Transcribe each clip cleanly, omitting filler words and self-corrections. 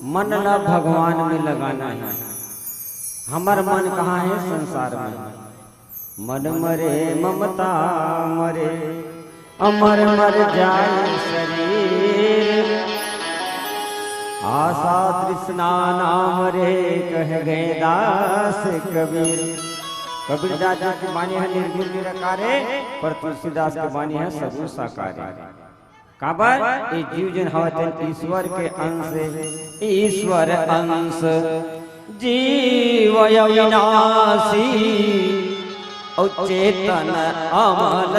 मन न भगवान में लगाना है। हमार मन कहाँ है संसार में। मन मरे ममता मरे अमर मर जाए शरीर। आशा तृष्णा नाम रे कह गए दास कबीर। कबीरदास जी की वाणी है निर्गुण निराकारे, पर तुलसीदास की वाणी है सगुण साकारे। काबर ये जीव जन हवतन ईश्वर के अंश, ईश्वर अंश जीव अविनाशी और चेतन अमल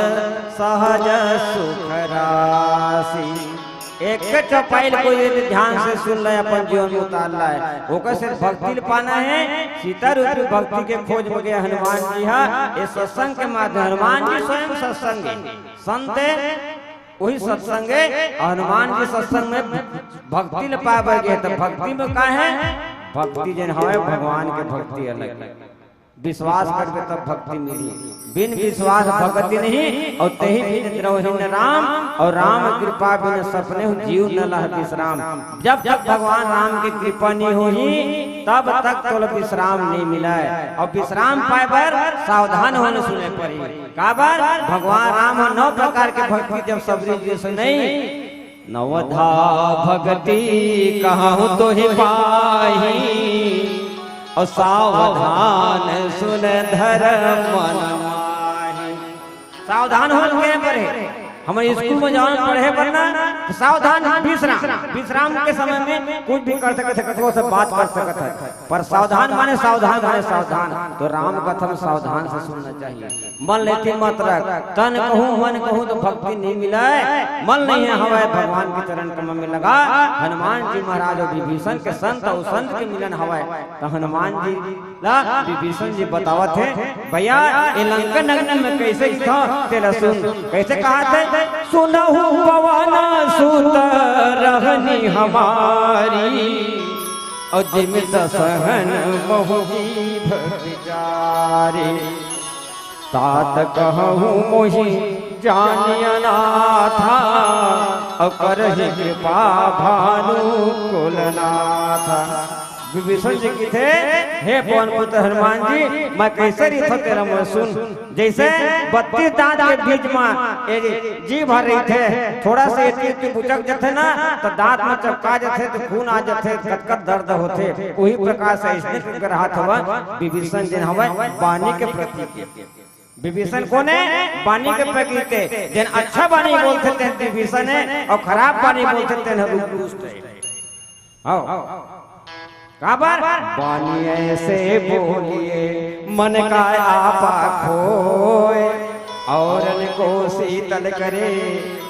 सहज सुख राशि। एक चौपाई कोई ध्यान से सुन ले, अपन जीवन में उतार लाए। ओकर सिर्फ भक्ति पाना है। सीता रूपी भक्ति के खोज में गए हनुमान जी है। ये सत्संग के माध्यम हनुमान जी स्वयं सत्संग संत वही सत्संग है। हनुमान जी सत्संग में भक्ति ल पावे गए। तो भक्ति में का है? भक्ति जन है भगवान के भक्ति अलग। विश्वास करके तब भक्ति मिली। बिन विश्वास भक्ति नहीं। और तही बिन द्रोहिन राम, और राम कृपा बिन सपने जीव न लह विश्राम। जब तक भगवान राम की कृपा नहीं हुई तब तक तो विश्राम नहीं मिला है। और विश्राम पाए पर सावधान होने सुने पड़ी। काबर भगवान राम 9 प्रकार के भक्ति जब सबरी जी सुनी। नवधा भक्ति कहूँ तो ही पाही, और सावधान सुन धर्म मन माही। सावधान हो गए पढ़े। हमारे स्कूल में जान पढ़े वरना सावधान विश्राम के समय में कुछ भी कर सकते, कथों से बात कर सकते है। पर सावधान माने सावधान। तो राम कथम सावधान से सुनना चाहिए। मन लेके मत रख, तन कहूँ मन कहूँ तो भक्ति नहीं मिला है। मन नहीं है हवाए भगवान के चरण कमल में लगा। हनुमान जी महाराज और विभीषण के संत और संत के मिलन हवाए। तो हनुमान जी विभीषण जी बतावत है, भैया ये लंका नगरी में कैसे था तेरा सुन। कैसे कहा थे? सुनहु पवन सुत रहनी हमारी, और जिमित सहन मोही भजारी। तात कहूँ मोही जानिया नाथा, और करहि कृपा भानु कुलनाथा। विभीषण जी की थे, हे पवन पुत्र हनुमान जी, मैं कैसे रही था तेरा मुँह सुन। जैसे 32 दांत के बीच में जी भर रही थे, थोड़ा से बुचक जाते ना तो दांत में चपका जाते तो खून आ जाते, कटकट दर्द होते। वही प्रकार से इसने हाथ हुआ विभीषण जी हवा वाणी के प्रतीक। विभीषण कौन है? वाणी के प्रतीक थे। जिन अच्छा वाणी बोलते थे विभीषण है, और खराब वाणी बोलते थे काबर वाणी ऐसे बोलिए मन का आपा खोए, और को शीतल करे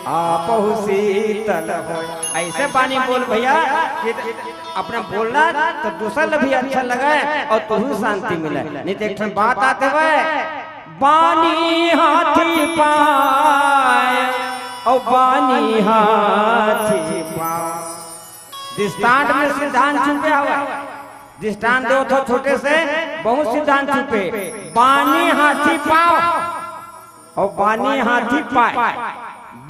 आपहु शीतल होए। ऐसे वाणी बोल भैया कि अपना बोलना तो दूसरा भी अच्छा लगे और तुझे शांति मिले। नहीं तो एक बात आते हुए वाणी हाथी पाए, और वाणी हाथी पाए। दृष्टांत में सिद्धांत छुपे हुआ। दृष्टांत दो तो छोटे से बहुत सिद्धांत छुपे। वाणी हाथी पाओ और वाणी हाथी पाए।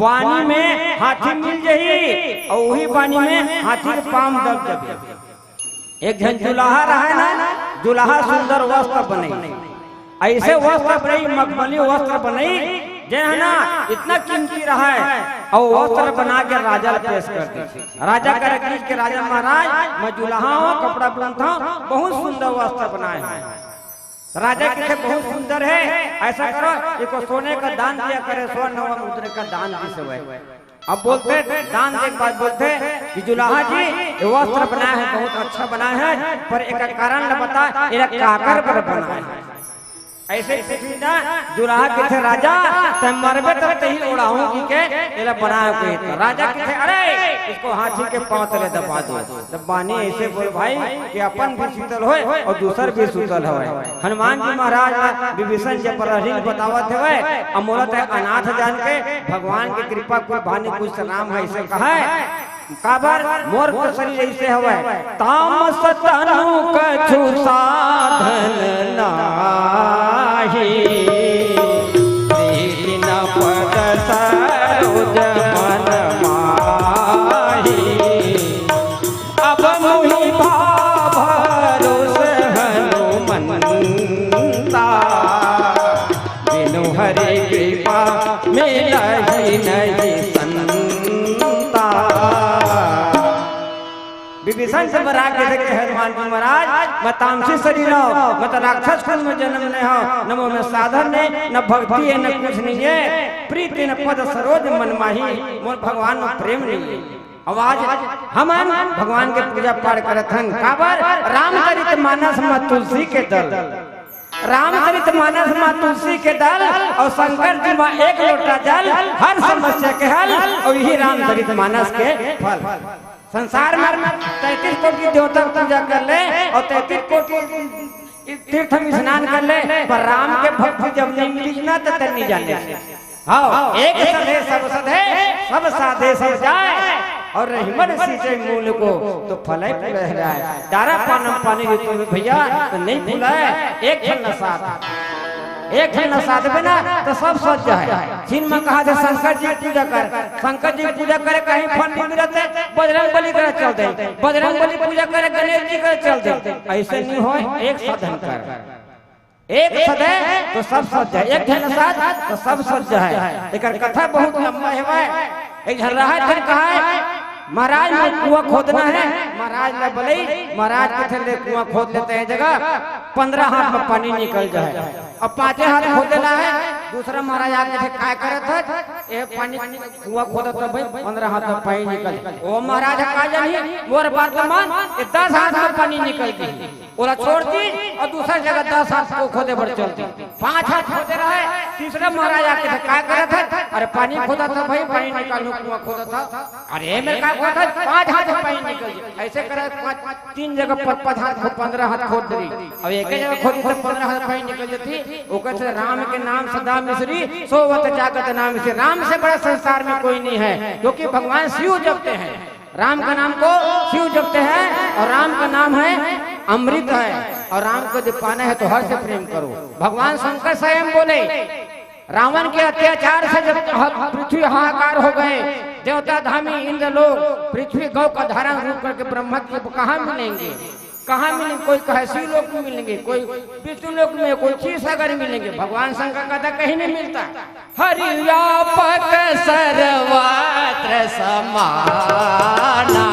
वाणी में हाथी मिल जाही, और वही वाणी में हाथी के पाम दब जाए। एक जन दुल्हा रहा ना, दुल्हा सुंदर वस्त्र बनाई। ऐसे वस्त्र बनाई, मखमली वस्त्र बनाई जे है ना इतना कीमती रहा है। और वस्त्र बना के राजा पेश करते। राजा का रखीज के राजा महाराज मैं दुल्हा हूँ, कपड़ा बुनता हूँ, बहुत सुंदर वस्त्र बनाए हैं। राजा के बहुत सुंदर है, ऐसा करो इसको सोने का दान दिया करे, स्वर्ण मुद्रा का दान किसे हुए। अब बोलते दान के बाद बोलते कि दुल्हा जी ये वस्त्र बनाया है, बहुत अच्छा बनाया है, पर एक कारण बता, ये काकर पर बनाया है। ऐसे दुल्हा के थे राजा ते मरबे तक ही उड़ाऊं की के एला बनाया के राजा के थे, अरे इसको हाथी के पांव तले दबा दो। तब बानी ऐसे बोल भाई कि अपन भी शीतल होए और दूसर भी शीतल होए। हनुमान जी महाराज विभीषण जी पर ऋण बतावत है, अमूलत है अनाथ जान के भगवान की कृपा कोई भानी कुछ नाम है ऐसे कहा है। काबर मोर को शरीर ऐसे हवे तामस तनु कछु साधन नाही, दीन पद सरोज मन माही। अब मुहि भरोसे हनुमंता बिनु हरि कृपा मिलहि नहीं संता। विभीषण से बरा के देखे हनुमान जी महाराज मैं तामसी शरीर हो, मैं तो राक्षस कुल में जन्म नहीं हो, न में साधन नहीं, न भक्ति है, न कुछ नहीं है। प्रीति न पद सरोज मन माही, मोर भगवान में प्रेम नहीं है। आवाज हम भगवान के पूजा पाठ करत हन काबर रामचरित मानस में तुलसी के दल, रामचरित मानस में तुलसी के दल और शंकर जी में एक लोटा जल, हर समस्या के हल और यही रामचरित मानस के फल। संसार में 33 कोटि देवता पूजा कर ले और 33 कोटि तीर्थ में स्नान कर ले, पर राम के भक्ति जब नहीं मिली ना तो नहीं जाने। हाँ, एक सदे सब सदे सब साधे सब जाए और हिम्मत सींचे मूल को तो फल ही फल है। दारा पानम पानी ऋतु में भैया तो नहीं फूला है। एक फल नसाद, एक फल नसाद बिना तो सब सज है। चीन में कहा था शंकर जी पूजा कर, शंकर जी पूजा करे कहीं फल नहीं मिलते, बजरंग बली करे चल दे, बजरंग बली पूजा करे गणेश जी करे चल दे। ऐसे नहीं हो, एक साधन कर, एक सद है तो सब सज है, एक नसाद तो सब सज है। एक कथा बहुत लंबा है। एक झर्राहा थे कहा है महाराज में कुआं खोदना है, महाराज ने बोले महाराज के थे कुआं खोद लेते हैं जगह 15 हाथ में पानी निकल जाए, अब 5 हाथ खोदना है। दूसरा महाराज आके थे काय करे था ये पानी कुआं खोदा तो भाई 15 हाथ में पानी निकल। ओ महाराज का जानी मोर बात मान 10 हाथ में पानी निकल गई, ओला छोड़ दी और दूसरा जगह 10 हाथ को खोदे बढ़ चलती, 5 हाथ खोदे रहे। तीसरा महाराज आके थे काय करे था, अरे पानी खोदा था भाई, पानी निकालो कुआं खोदा था, अरे मेरे का 5 हाथ पानी निकल गया। ऐसे करे 3 जगह 5 हाथ को 15 हाथ खोद दी, अब एक जगह खोदी तो 15 हाथ पानी निकल जाती। वो कहते राम के नाम सदा मिश्री सोवत जागत नाम से, राम से बड़ा संसार में कोई नहीं है, क्योंकि भगवान शिव जपते हैं, राम का नाम को शिव जपते हैं और राम का नाम है अमृत है। और राम को जब पाना है तो हर से प्रेम करो। भगवान शंकर स्वयं बोले रावण के अत्याचार से जब पृथ्वी हाहाकार हो गए, देवता धामी इंद्र लोग पृथ्वी गौ का धारण रूप करके ब्रह्मा जी को कहाँ मिलेंगे, कहाँ मिलेंगे? कोई कहसी लोग में मिलेंगे, कोई विष्णु लोक में, कोई क्षीरसागर मिलेंगे। भगवान शंकर का कहीं नहीं मिलता। हरिव्यापक सर्वत्र समाना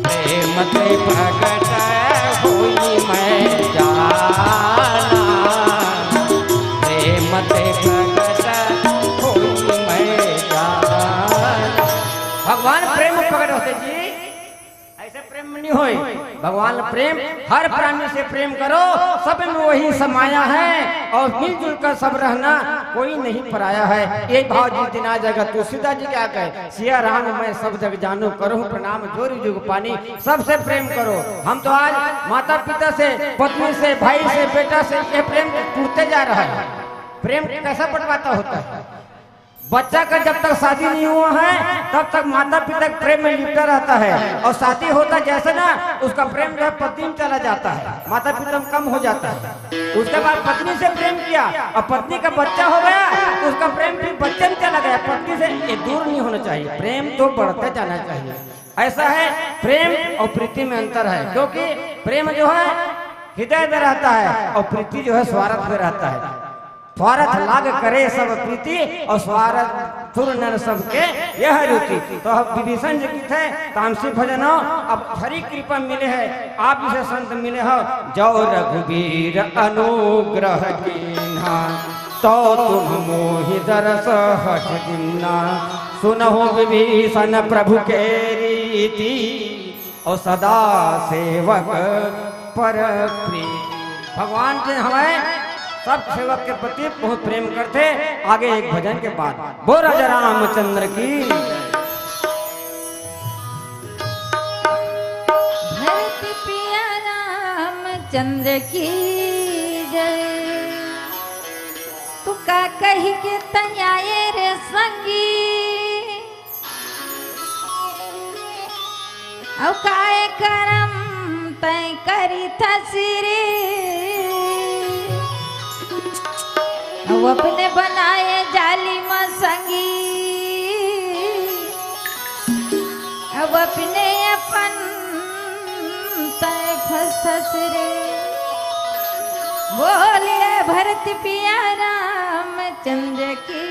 प्रेम ते प्रकट होई मैं जाना, प्रेम ते प्रकट होई मैं जाना। भगवान प्रेम प्रकट होते जी, ऐसे प्रेम नहीं होए। भगवान प्रेम हर प्राणी से प्रेम करो, सब में वही समाया है और मिलजुल कर सब रहना, कोई नहीं पराया है। ये भाव जिस दिन आ जाएगा तुलसीदास जी क्या कहे, सिया राम मैं सब जग जानू करूँ प्रणाम जोरी जुग पानी, सबसे प्रेम करो। हम तो आज माता पिता से, पत्नी से, भाई से, बेटा से ये प्रेम टूटते जा रहा है। प्रेम कैसा बंटवाता होता है? बच्चा का जब तक शादी नहीं हुआ है तब तक माता पिता प्रेम में लिपटा रहता है, और शादी होता जैसे ना उसका प्रेम जो है पत्नी में चला जाता है, माता पिता में कम हो जाता है। उसके बाद पत्नी से प्रेम किया और पत्नी का बच्चा हो गया तो उसका प्रेम भी बच्चे में चला गया। पत्नी से ये दूर नहीं होना चाहिए, प्रेम तो बढ़ते जाना चाहिए। ऐसा है, प्रेम और प्रीति में अंतर है, क्योंकि प्रेम जो है हृदय में रहता है और प्रीति जो है स्वार्थ में रहता है। स्वार्थ लाग करे सब प्रीति और स्वार्थ तुर नर सबके यह रुचि। तो विभीषण जी की थे तामसी भजन हो, अब हरि कृपा मिले है, आप इसे संत मिले हो। जो रघुवीर अनुग्रह कीन्हा तो तुम मोहि दरस हठ दीन्हा, सुनहो विभीषण प्रभु के रीति और सदा सेवक पर प्रीति। भगवान जी हमें सब सेवक के प्रति बहुत प्रेम करते। आगे एक भजन के बाद वो राजा रामचंद्र की धरती पिया रामचंद्र की जय। तू का कही के तैयारे रे संगी, औ काय करम तय करी थसिरे, वो अपने बनाए जाली मसंगी, अब अपने अपन ठस ठस रे बोलिए भरत पिया रामचंद्र की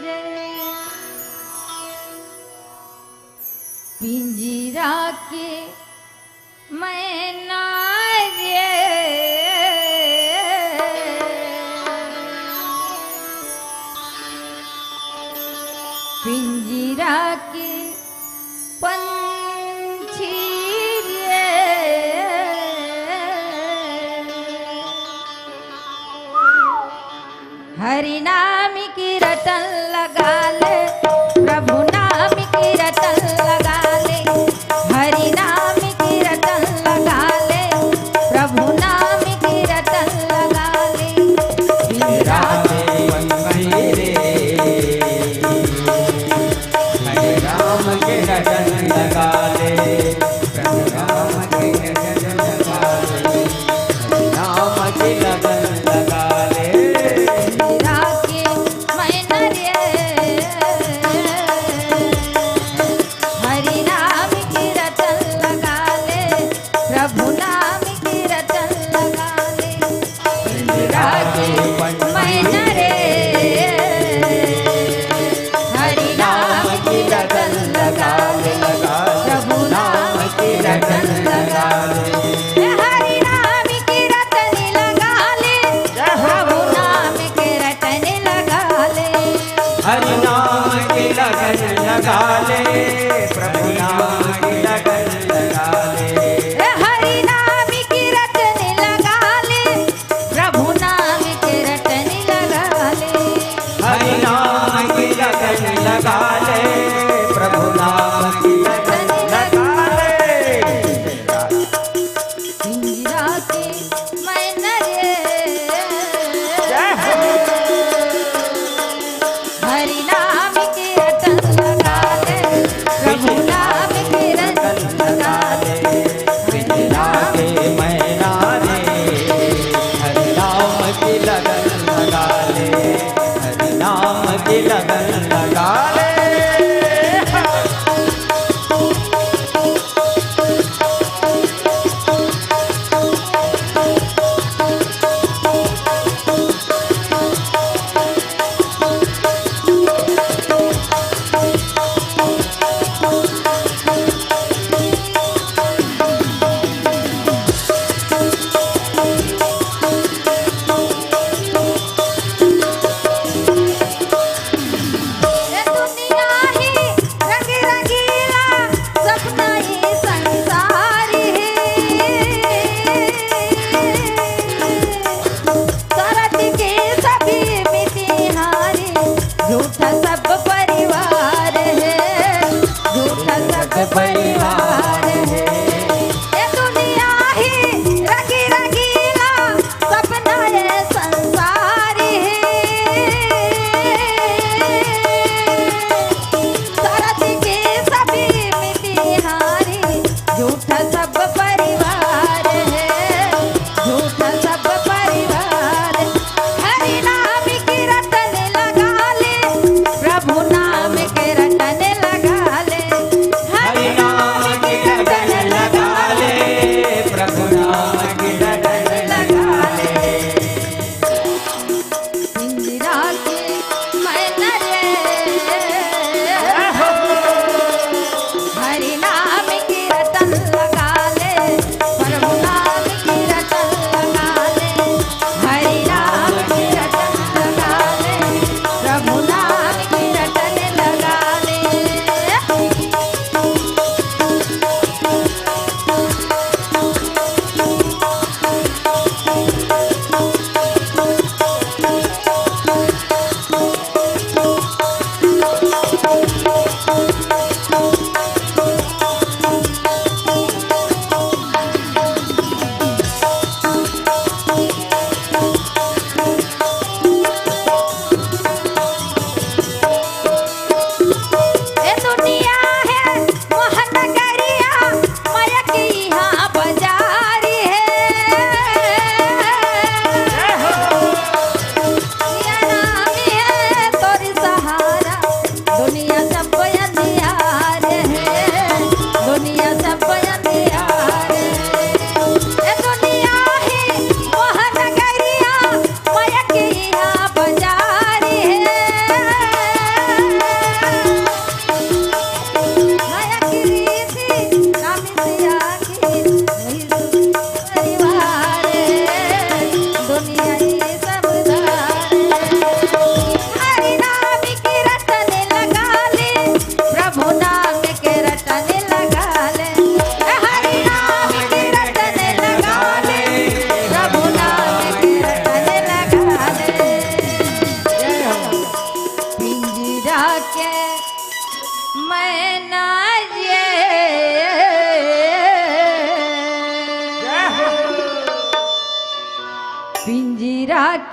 जय। पिंजरा के मैना रे पिंजरा के पंछी रे हरि नाम की रटन लगा ले प्रभु नाम की रटन लगा ले हरि नाम की रटन लगा ले प्रभु नाम की रटन लगा ले पिंजरा रटन लगा ले प्रभु राम के रटन लगा ले नाम की लगन लगा ले पिंजरा के मैना रे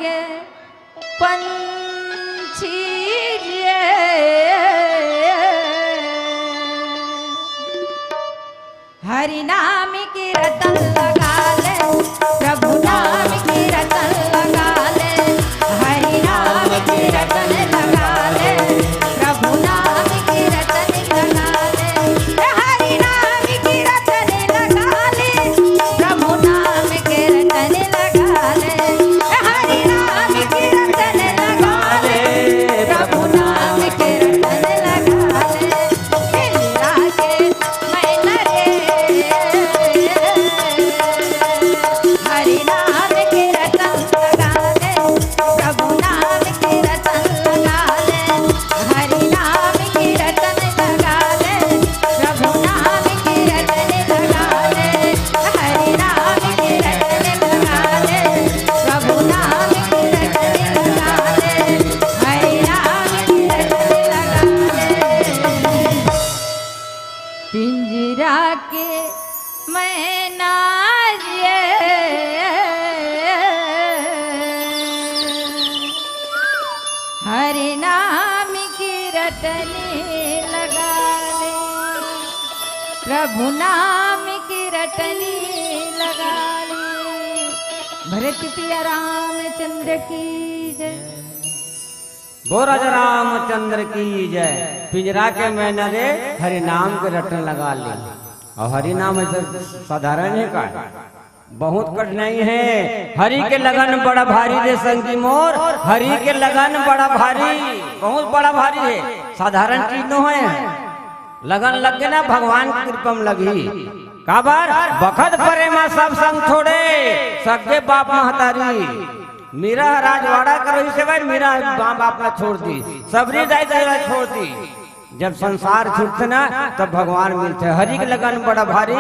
के पंछी रे हरि नाम की रटन लगा ले, प्रभु नाम की रटन लगा ले, हरि नाम की रटन लगा ले, प्रभु नाम की रटन लगा ले, हरि नाम की रटन लगा ले, प्रभु नाम की रटन लगा ले, हरि नाम की रटन लगा ले, प्रभु नाम की रटन लगा ले, मीरा के मैना रे हरि नाम के रटन लगा ले, प्रभु नाम के रटन लगा ले, हरि नाम के रटन लगा ले, प्रभु नाम के रटन लगा ले, हरि नाम के रटन लगा ले, प्रभु नाम के रटन लगा ले, हरि नाम के रटन लगा ले। पिंजरा के मैना रे हरि नाम की रटने लगा ले, प्रभु नाम की रटने लगा ले। भरत पिया रामचंद्र की जय। वो राजा रामचंद्र की जय। पिंजरा के मैना रे हरि नाम के रटन लगा ले। और हरि नाम ऐसा साधारण है का, बहुत कठिनाई है। हरि के लगन बड़ा भारी रे संगी मोर, हरि के लगन बड़ा भारी, बहुत बड़ा भारी है, साधारण चीज न है। लगन लग गए ना भगवान की कृपा में लगी। काबर बखत परे में सब संग छोड़े, सगे बाप महतारी। मीरा राजवाड़ा करो से भाई, मीरा बाप ने छोड़ दी, सबरी दाई छोड़ दी। जब संसार छूटते ना तब भगवान मिलते। हरि के लगन बड़ा भारी,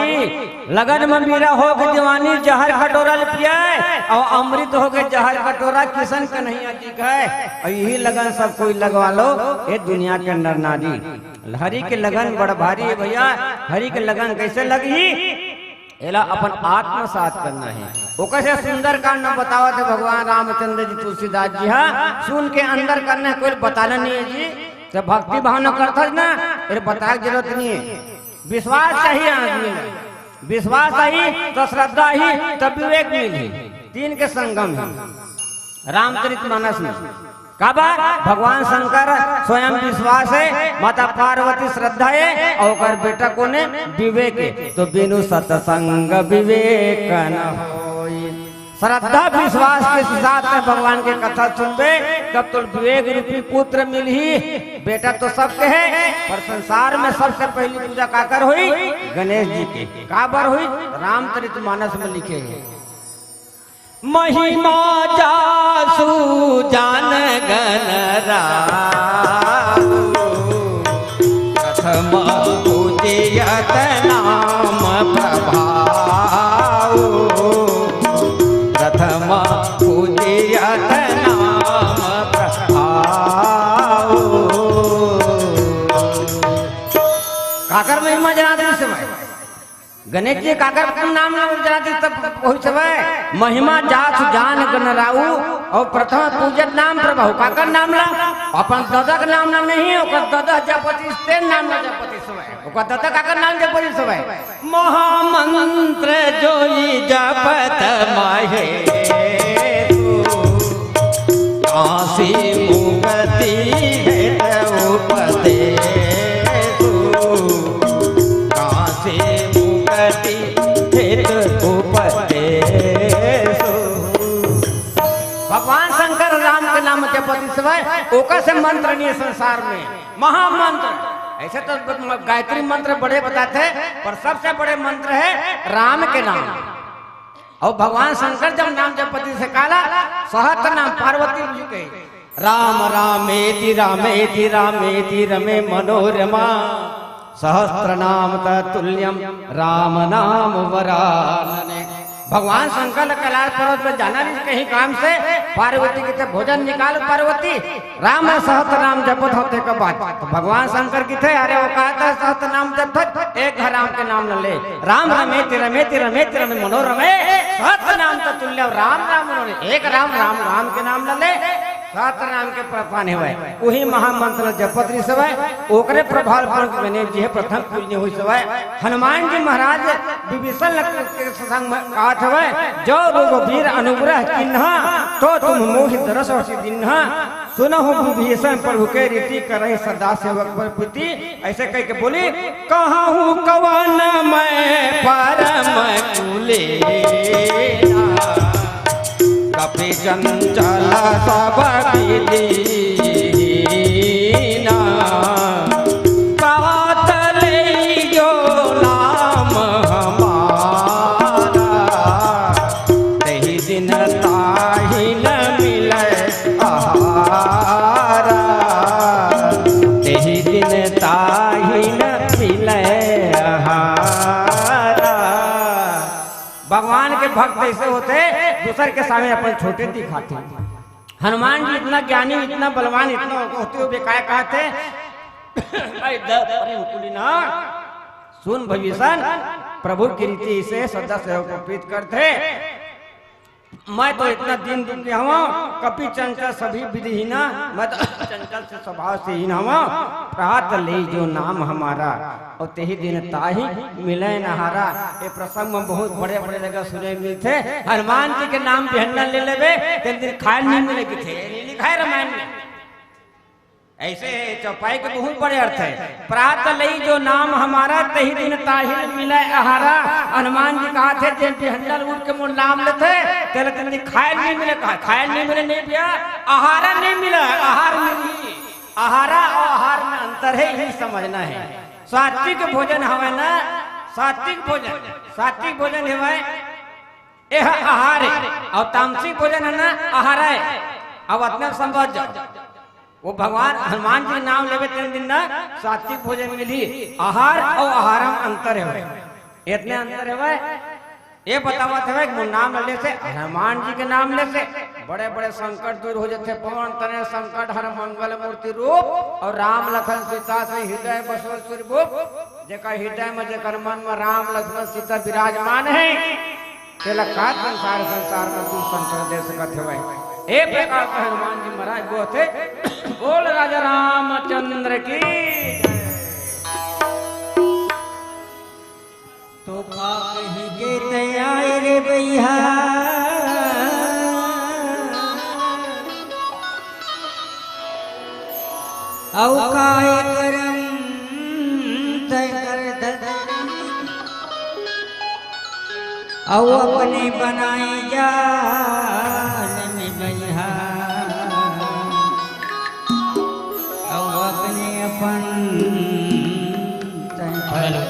लगन में मीरा हो के जवानी जहर कटोरा पिया, और अमृत हो के जहर कटोरा किशन का नहीं जी है। और यही लगन सब कोई लगवा लो ये दुनिया के अंदर नारी। हरि के लगन बड़ा भारी है भैया। हरि के लगन कैसे लगी, एला अपन आत्मसात करना है। वो कैसे सुंदर कांड में बतावा थे भगवान रामचंद्र जी तुलसीदास जी। हाँ सुन के अंदर करना है, कोई बताना नहीं है जी। तो भक्ति भावना करता ना, फिर बताने की जरूरत नहीं है। विश्वास चाहिए आदमी में, विश्वास आई तो श्रद्धा ही तब विवेक मिली, तीन के संगम है। रामचरितमानस में काबा भगवान शंकर स्वयं विश्वास है, माता पार्वती श्रद्धा है, और बेटा को ने विवेक है। तो बिनु सत्संग विवेक न होई। श्रद्धा विश्वास के साथ में भगवान के कथा सुनबे तब तो विवेक रूपी पुत्र मिल ही। बेटा तो सबके है, पर संसार में सबसे पहली पूजा काकर हुई, गणेश जी के। काबर हुई, रामचरितमानस में लिखे हैं। महिमा जासु जान गण राउ, प्रथम पूजियत नाम प्रभाऊ, प्रथम पूजियत नाम प्रभाऊ। काकर महिमा जना दी समय गणेश जी काकर नाम जना दी तब पहुंच समय महिमा जात जान गणराऊ, और प्रथम पूजत नाम प्रभाऊ। काकर नाम ला अपन दादा का नाम नहीं, ओकर दादा जपति से नाम ना जपति समय, ओकर दादा काकर नाम जपति समय। महामंत्र जोई जपत माहे काशी मुक्ति है उपदेश, काशी मुक्ति है उपदेश। भगवान शंकर राम के नाम जपति समय ओका से मंत्र नहीं है संसार में, महामंत्र। ऐसे तो गायत्री मंत्र बड़े बताते हैं, पर सबसे बड़े मंत्र है राम के नाम। और भगवान शंकर जब नाम जपति से काला सहस्त्र नाम पार्वती जी के राम रामेति रामेति रामेति रमे मनोरमा, सहस्त्र नाम तत्तुल्यम राम नाम वरानने। भगवान शंकर कैलाश पर्वत में जाना नहीं कहीं काम से, पार्वती की थे भोजन निकाल पार्वती, राम सहस्त्र नाम जपत होते के बाद तो भगवान शंकर की थे अरे वो कहता है सहस्त्र नाम जपत एक राम के नाम न ले। राम रमेति रमेति रमेति रमे मनोरमे, सत नाम तो तुल्य राम राम उन्होंने एक राम राम राम के नाम ले सत नाम के पाने हुए वही महामंत्र जपत्री सवय ओकरे प्रभाव पर गणेश जी प्रथम पूजनीय हुई सवय हनुमान जी महाराज विभीषण के संग काट हुए जो रघुवीर अनुग्रह किन्हा तो तुम मोहि दरस दिन्हा सुनहु विभीषण प्रभु के रीति करे सदा सेवक पर प्रीति ऐसे कह के बोली कहूँ कवन मैं परम कुले कपि चंचल सब दीना कात ले जो नाम हमारा तही दिन ताहि न मिले आहारा तही दिन ताहि न मिले आहारा। भगवान के भक्त ऐसे होते दूसर के सामने अपन छोटे दिखाते। हनुमान जी इतना ज्ञानी इतना बलवान इतना होते हुए बेकार कहते सुन विभीषण प्रभु की रीति से सदा सेवक को प्रीत करते मैं तो इतना दिन दुखी हूँ कपि चंचल सभी विधिहीना मैं तो चंचल से स्वभाव से हीन हूँ प्रात ले जो नाम हमारा और तेही दिन ताही मिले नहारा। ये प्रसंग में बहुत बड़े बड़े जगह सुने मिलते हनुमान जी के नाम बिहन्ना ले लेवे तीन दिन खाए नहीं मिलेगी थे लिखा है रामायण में ऐसे चौपाई के बहुत बड़े अर्थ है। प्रात लई जो नाम हमारा तही दिन ताहिर मिले आहारा। हनुमान जी कहा थे जब बिहन्ना उठ के मोर नाम लेते तेरे दिन खाए नहीं मिले कहा खाए नहीं मिले नहीं भैया आहारा नहीं मिला आहार मिली आहारा और आहार में अंतर है यही समझना है। सात्विक भोजन हवे ना सात्विक भोजन है यह आहार है और तामसिक भोजन है ना आहार है। अब अपने समझ जाओ वो भगवान हनुमान जी नाम लेवे तीन दिन ना सात्विक भोजन मिली आहार और आहार में अंतर है इतने अंतर है ये बतावत है कि नाम ले से हनुमान जी के नाम ले से बड़े बड़े संकट दूर हो जाते पवन तने संकट हर मंगल मूर्ति रूप और राम लखन सीता से हृदय बसव स्वरूप जेका हृदय में जेकर मन में राम लक्ष्मण सीता विराजमान है तेला का संसार में तू संकट दे सकत है एक प्रकार का हनुमान जी महाराज वो थे बोल राजा रामचंद्र की तो कही के तैयार रे भैया औ काय करम तय कर औ अपने बनाई जा हेलो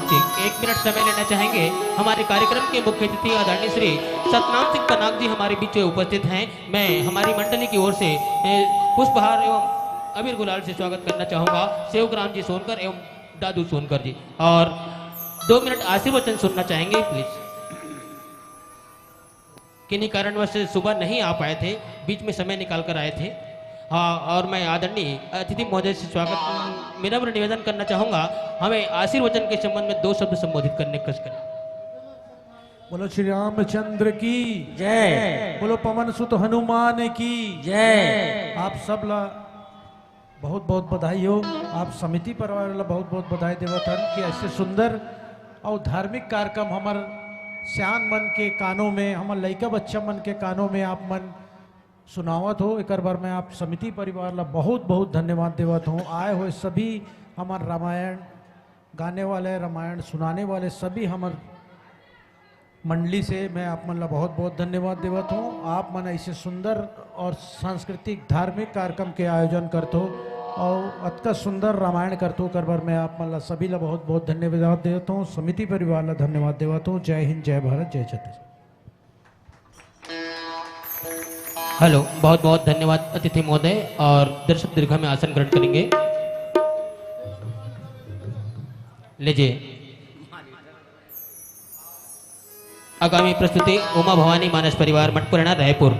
ठीक 1 मिनट समय लेना चाहेंगे। हमारे कार्यक्रम के मुख्य अतिथि आदरणीय श्री सतनाम सिंह कनाक जी हमारे बीच में उपस्थित हैं। मैं हमारी मंडली की ओर से पुष्पहार एवं अबीर गुलाल से स्वागत करना चाहूँगा सेवग्राम जी सोनकर एवं दादू सोनकर जी और 2 मिनट आशीर्वचन सुनना चाहेंगे प्लीज। किन्हीं कारणवश सुबह नहीं आ पाए थे बीच में समय निकाल कर आए थे। हाँ और मैं आदरणीय अतिथि महोदय से स्वागत विनम्र निवेदन करना चाहूँगा हमें आशीर्वचन के संबंध में 2 शब्द संबोधित करने कष्ट करें। बोलो श्री रामचंद्र की जय बोलो पवन सुत हनुमान की जय। आप सब ला बहुत बहुत बधाई हो। आप समिति परिवार ला बहुत बहुत बधाई देवतन कि ऐसे सुंदर और धार्मिक कार्यक्रम हमार श्यान मन के कानों में हमार लड़का बच्चा मन के कानों में आप मन सुनावत हो। एक बार मैं आप समिति परिवार ला बहुत बहुत धन्यवाद देवत हूँ। आए हुए सभी हमार रामायण गाने वाले रामायण सुनाने वाले सभी हमार मंडली से मैं आप मन ला बहुत बहुत धन्यवाद देवत हूँ। आप मन ऐसे सुंदर और सांस्कृतिक धार्मिक कार्यक्रम के आयोजन करते हो और अत्यंत सुंदर रामायण करते हो। कर बार मैं आप मन ला सभी ला बहुत बहुत धन्यवाद देता हूँ। समिति परिवार ला धन्यवाद देवत हूँ। जय हिंद जय भारत जय छत्तीसगढ़। हेलो बहुत बहुत धन्यवाद अतिथि महोदय और दर्शक दीर्घा में आसन ग्रहण करेंगे। लीजिए आगामी प्रस्तुति उमा भवानी मानस परिवार मठपुराना रायपुर।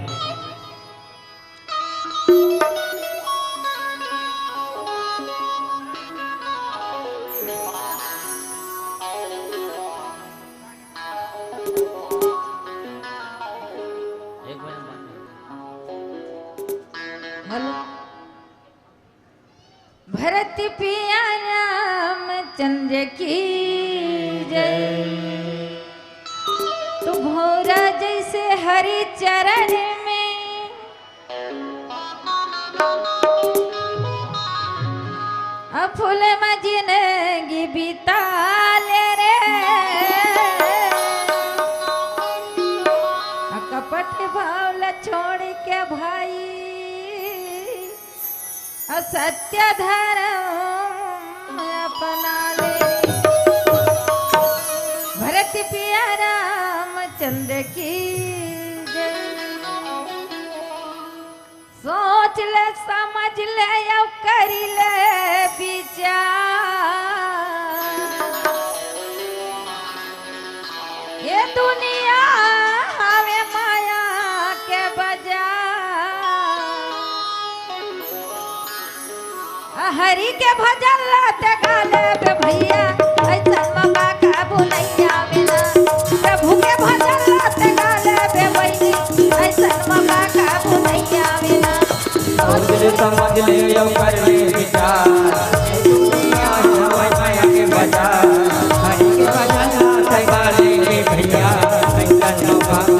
हरि चरण में फूल में जिंदगी बिता ले रे कपट भावला छोड़ के भाई सत्य धर्म अपना ले भरत पिया रामचंद्र की सोच ले समझ ले अब कर ले विचार ये दुनिया हवे माया के बाजार हरि के भजन लाते गाले पे भैया ऐसा मौका काबू नहीं आवेला प्रभु के भजन लाते गाले पे भैया ऐसा मौका काबू नहीं आवेला समझ ले यो कर ले विचार दुनिया हवा माया के बाजार हरि के भजन लाते गाले पे भैया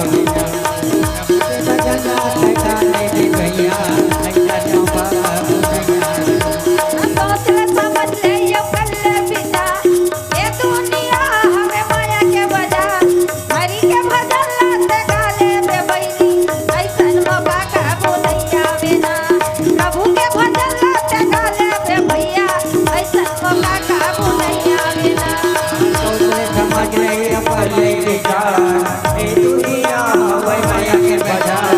ऐसा मौका काबू नहीं आवेला भजन लाते गाले पे भैया ऐसा मौका काबू नहीं आवेला सोच ले समझ ले यो कर ले विचार ये दुनिया हमें माया के बाजार हरि के भजन लाते गाले पे भैया ऐसा मौका काबू नहीं आवेला प्रभु के भजन लाते गाले पे भैया ऐसा मौका काबू नहीं आवेला समझ ले पर ले विचार ए दुनिया हवा माया के बाजार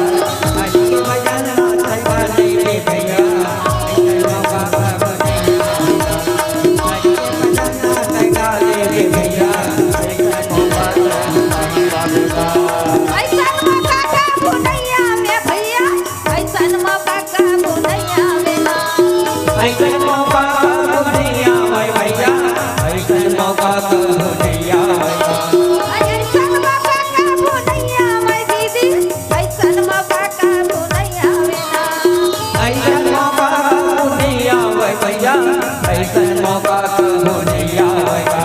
हरि के भजन लाते गाले पे भैया ऐसा मौका काबू नहीं आवेला हरि के भजन लाते गाले पे भैया ऐसा मौका काबू नहीं आवेला ऐसा मौका काबू नहीं आवे भैया ऐसा मौका काबू नहीं आवेला ऐसा मौका कबू नहीं आवे भैया ऐसा मौका कबू नहीं आवेगा ऐसा मौका काबू नहीं आवे दीदी ऐसा मौका काबू नहीं आवेला ऐसा मौका कबू नहीं आवे भैया ऐसा मौका कबू नहीं आवेगा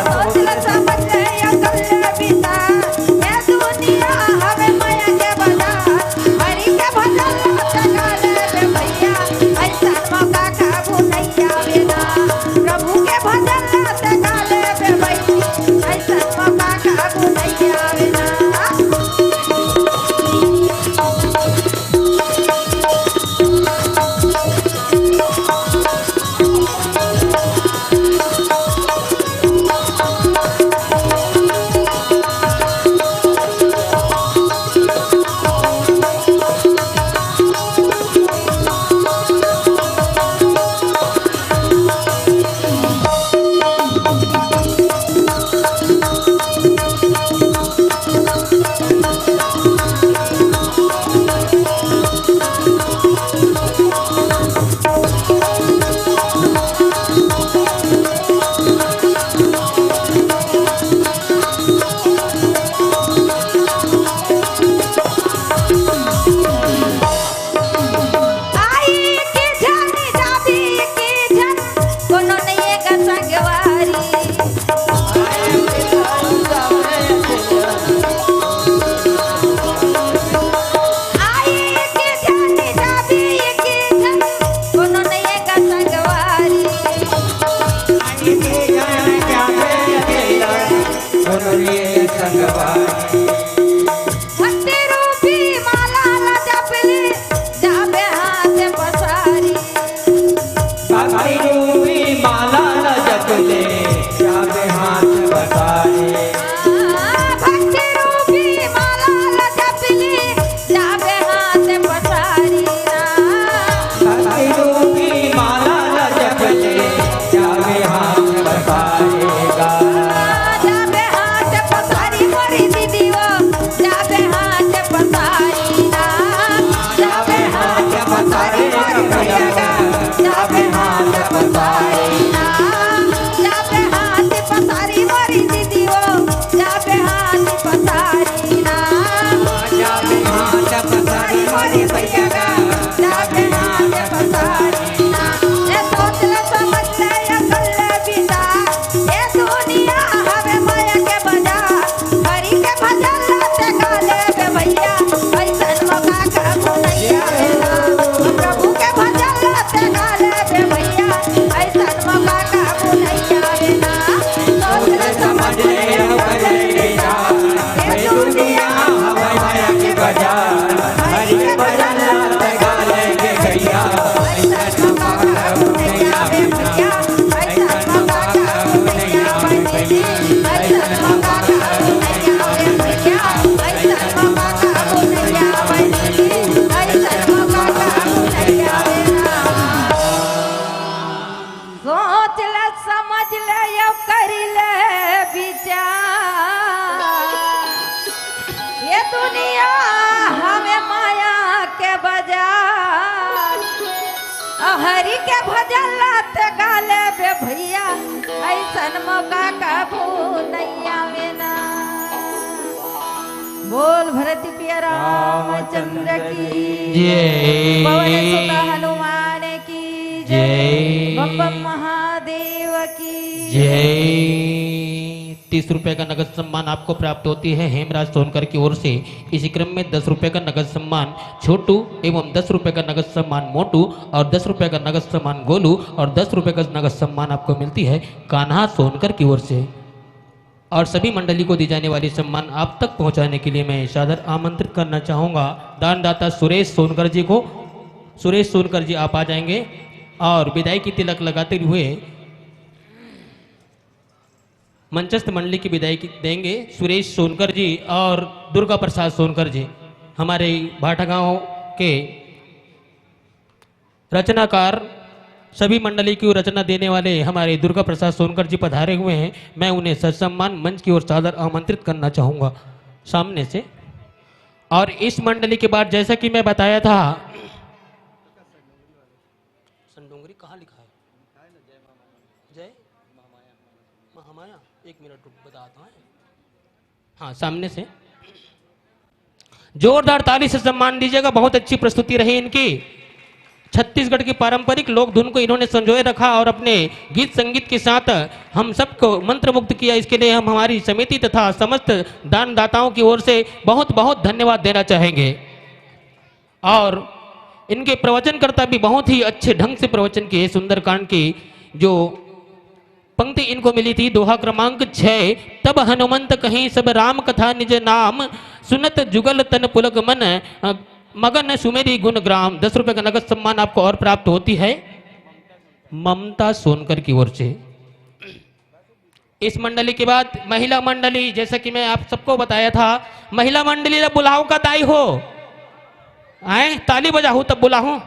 सोच ले समझ ले या कर ले विचार ये दुनिया हमें माया के बाजार हरि के भजन लाते गाले पे भैया ऐसा मौका काबू नहीं आवेला प्रभु के भजन लाते गाले पे भैया ऐसा मौका काबू नहीं आवेला आई के जानी जाबी के जन कोनो नहीं का संगवारी आई के जानी जाबी के जन कोनो नहीं का संगवारी आगे के जाने जावे अकेला सुनिए संगवारी भक्ति रूपी माला ला जपली जाबे हाथ पसारी भक्ति रूपी माला न जपले जावे हाथ बसारे भक्ति रूपी माला ला जपली जाबे हाथ पसारी भक्ति रूपी माला न जपले जावे हाथ बसारेगा जाबे हाथ पसारी मोरी दीदी वो दुनिया हमें माया के बाजार हरि के भजन लात गाले बे भैया ऐसन मौका कबू नहीं आवे ना। बोल भरती पिया रामचंद्र की जय। पवन सुत हनुमान की जय। बम महादेव की जय। 30 रुपए का नगद सम्मान आपको प्राप्त होती है हेमराज सोनकर की ओर से। इसी क्रम में 10 रुपए का नगद सम्मान छोटू एवं 10 रुपए का नगद सम्मान मोटू और 10 रुपए का नगद सम्मान गोलू और 10 रुपए का नगद सम्मान आपको मिलती है कान्हा सोनकर की ओर से। और सभी मंडली को दी जाने वाली सम्मान आप तक पहुंचाने के लिए मैं सादर आमंत्रित करना चाहूँगा दानदाता सुरेश सोनकर जी को। सुरेश सोनकर जी आप आ जाएंगे और विदाई की तिलक लगाते हुए मंचस्थ मंडली की विदाई देंगे सुरेश सोनकर जी और दुर्गा प्रसाद सोनकर जी। हमारे भाटा गांव के रचनाकार सभी मंडली की रचना देने वाले हमारे दुर्गा प्रसाद सोनकर जी पधारे हुए हैं। मैं उन्हें सत्सम्मान मंच की ओर सादर आमंत्रित करना चाहूँगा सामने से। और इस मंडली के बाद जैसा कि मैं बताया था संडोंगरी कहाँ लिखा है जय महामाया। एक मिनट रुक बताता हूँ। हाँ सामने से जोरदार ताली से सम्मान दीजिएगा। बहुत अच्छी प्रस्तुति रही इनकी। छत्तीसगढ़ की पारंपरिक लोक धुन को इन्होंने संजोए रखा और अपने गीत संगीत के साथ हम सबको मंत्रमुग्ध किया। इसके लिए हम हमारी समिति तथा समस्त दानदाताओं की ओर से बहुत बहुत धन्यवाद देना चाहेंगे। और इनके प्रवचनकर्ता भी बहुत ही अच्छे ढंग से प्रवचन किए। सुंदरकांड की जो पंक्ति इनको मिली थी दोहा क्रमांक 6 तब हनुमंत कहीं सब राम कथा निज नाम सुनत जुगल तन पुलक मन मगन सुमेरी गुण ग्राम। 10 रुपए का नगद सम्मान आपको और प्राप्त होती है ममता सोनकर की ओर से। इस मंडली के बाद महिला मंडली, जैसा कि मैं आप सबको बताया था, महिला मंडली जब बुलाओ का दाई हो आए ताली बजाओ तब बुलाओ।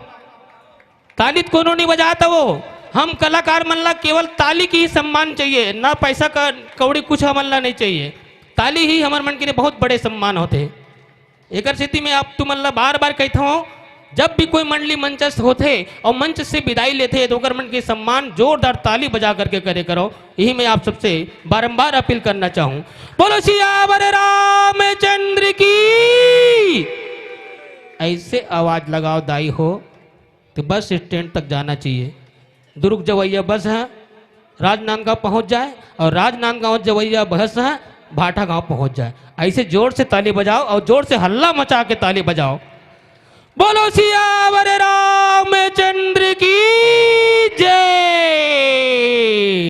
ताली कोनो नहीं बजाता वो। हम कलाकार मल्ला केवल ताली की ही सम्मान चाहिए, ना पैसा का कौड़ी कुछ हमल्ला नहीं चाहिए। ताली ही हमारे मन के लिए बहुत बड़े सम्मान होते। एक स्थिति में आप तुम अल्लाह बार बार कहता हूँ जब भी कोई मंडली मंचस्थ होते और मंच से विदाई लेते तो अगर मन के सम्मान जोरदार ताली बजा करके करे करो। यही मैं आप सबसे बारंबार अपील करना चाहूँ। बोलो सियावर रामचंद्र की। ऐसे आवाज लगाओ दाई हो तो बस स्टैंड तक जाना चाहिए। दुर्ग जवैया बस है राजनांदगांव पहुंच जाए और राजनांदगांव जवैया बस है भाटा गांव पहुंच जाए। ऐसे जोर से ताली बजाओ और जोर से हल्ला मचा के ताली बजाओ। बोलो सियावर रामचंद्र